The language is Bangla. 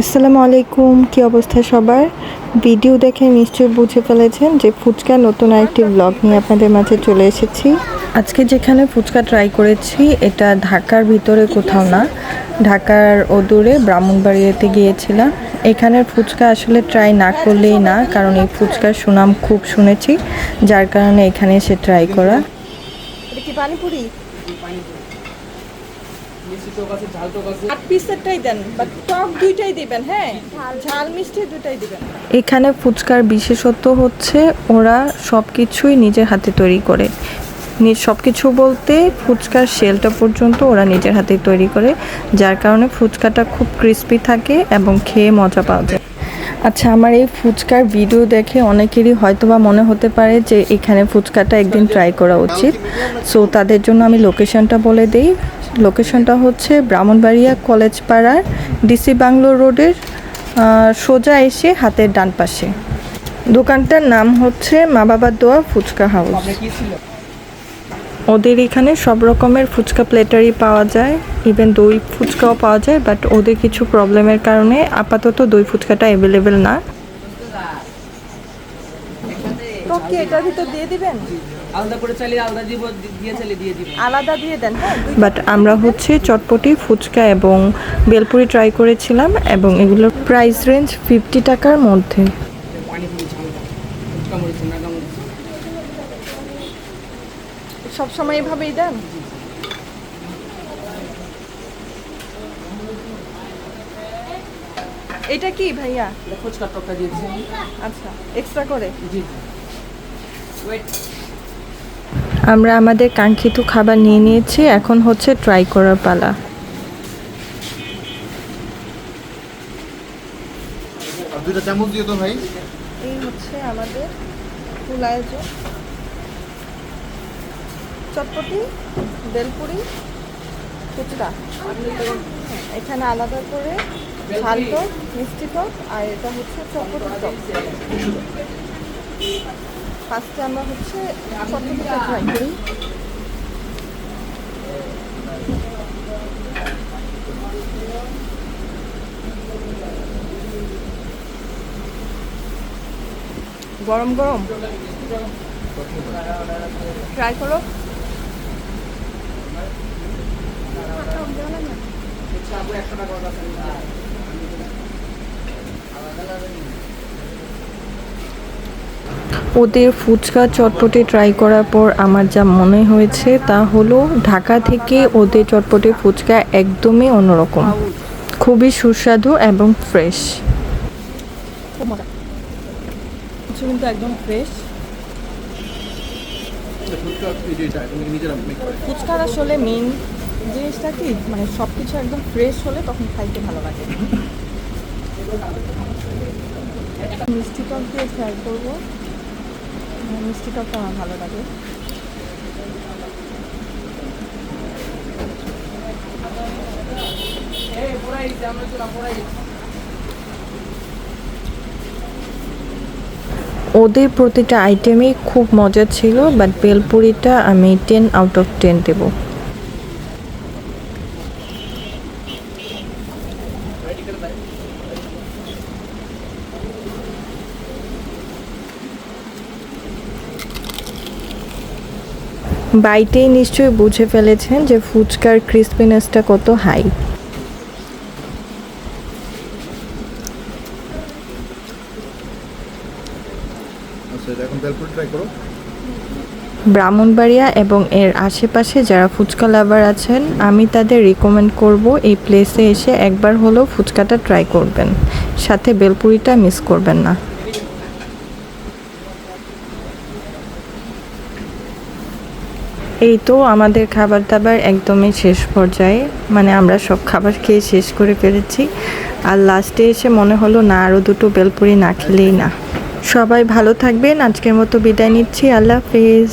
আসসালামু আলাইকুম, কি অবস্থা সবার? ভিডিও দেখে নিশ্চয়ই বুঝে ফেলেছেন যে ফুচকা নতুন আরেকটি ব্লগ নিয়ে আপনাদের মাঝে চলে এসেছি। আজকে যেখানে ফুচকা ট্রাই করেছি এটা ঢাকার ভিতরে কোথাও না, ঢাকার অদূরে ব্রাহ্মণবাড়িয়াতে গিয়েছিলাম। এখানের ফুচকা আসলে ট্রাই না করলেই না, কারণ এই ফুচকার সুনাম খুব শুনেছি, যার কারণে এখানে এসে ট্রাই করা। এটা কি পানিপুরি? এখানে ফুচকার বিশেষত্ব হচ্ছে ওরা সব কিছুই নিজের হাতে তৈরি করে। সব কিছু বলতে ফুচকার শেলটা পর্যন্ত ওরা নিজের হাতে তৈরি করে, যার কারণে ফুচকাটা খুব ক্রিস্পি থাকে এবং খেয়ে মজা পাওয়া যায়। আচ্ছা, আমার এই ফুচকার ভিডিও দেখে অনেকেরই হয়তোবা মনে হতে পারে যে এখানে ফুচকাটা একদিন ট্রাই করা উচিত। সো তাদের জন্য আমি লোকেশনটা বলে দিই। লোকেশনটা হচ্ছে ব্রাহ্মণবাড়িয়া কলেজ পাড়ার ডিসি বাংলো রোডের সোজা এসে হাতের ডান পাশে। দোকানটার নাম হচ্ছে মা বাবার দোয়া ফুচকা হাউস। ওদের এখানে সব রকমের ফুচকা প্লেটারই পাওয়া যায়, ইভেন দই ফুচকাও পাওয়া যায়, বাট ওদের কিছু প্রবলেমের কারণে আপাতত দই ফুচকাটা অ্যাভেলেবেল না। এটার ভিতর দিয়ে দিবেন, আলাদা করে চাইলে আলাদা দিব, দিয়ে চাইলে দিয়ে দিবেন, আলাদা দিয়ে দেন। বাট আমরা হচ্ছে চটপটি ফুচকা এবং বেলপুরি ট্রাই করেছিলাম এবং এগুলোর প্রাইস রেঞ্জ 50 টাকার মধ্যে। সব সময় এভাবেই দেন? এটা কি ভাইয়া? ফুচকা টকা দিয়েছি। আচ্ছা, এক্সট্রা করে। জি। আমরা আমাদের কাঙ্ক্ষিত খাবার নিয়ে নিয়েছি, এখন হচ্ছে ট্রাই করার পালা। দুইটা চামচ দিও তো ভাই। এই হচ্ছে আমাদের ফুল আয়োজন। চটপটি, বেলপুরি, ফুচকা। এখানে আলাদা করে ঝাল টক, মিষ্টি টক, আর এটা হচ্ছে চটপটি টক। ফার্স্টে আমরা হচ্ছে চটপটিটা ট্রাই করি। গরম গরম ট্রাই করো। ওদের ফুচকা চটপটি ট্রাই করার পর আমার যা মনে হয়েছে তা হলো ঢাকা থেকে ওদের চটপটি ফুচকা একদমই অন্যরকম, খুবই সুস্বাদু এবং ফ্রেশ। কিন্তু একদম ফ্রেশ। ফুচকার আসলে মেন জিনিসটা কি, মানে সব কিছু একদম ফ্রেশ হলে তখন খাইতে ভালো লাগে। মিষ্টি টক দিয়ে ট্রাই করবো, মিষ্টি টকটা আমার ভালো লাগে। ওদের প্রতিটা আইটেমই খুব মজা ছিল, বাট বেলপুরিটা আমি 10 আউট অফ 10 দেব। বাইটেই নিশ্চয়ই বুঝে ফেলেছেন যে ফুচকার ক্রিসপিনেসটা কত হাই। ব্রাহ্মণবাড়িয়া এবং এর আশেপাশে যারা ফুচকা লাভার আছেন, আমি তাদের রিকমেন্ড করব এই প্লেসে এসে একবার হলেও ফুচকাটা ট্রাই করবেন, সাথে বেলপুরিটা মিস করবেন না। এই তো আমাদের খাবার দাবার একদমই শেষ পর্যায়ে, মানে আমরা সব খাবার খেয়ে শেষ করে ফেলেছি, আর লাস্টে এসে মনে হলো না, আরও দুটো বেলপুরি না খেলেই না। সবাই ভালো থাকবেন, আজকের মতো বিদায় নিচ্ছি, আল্লাহ হাফেজ।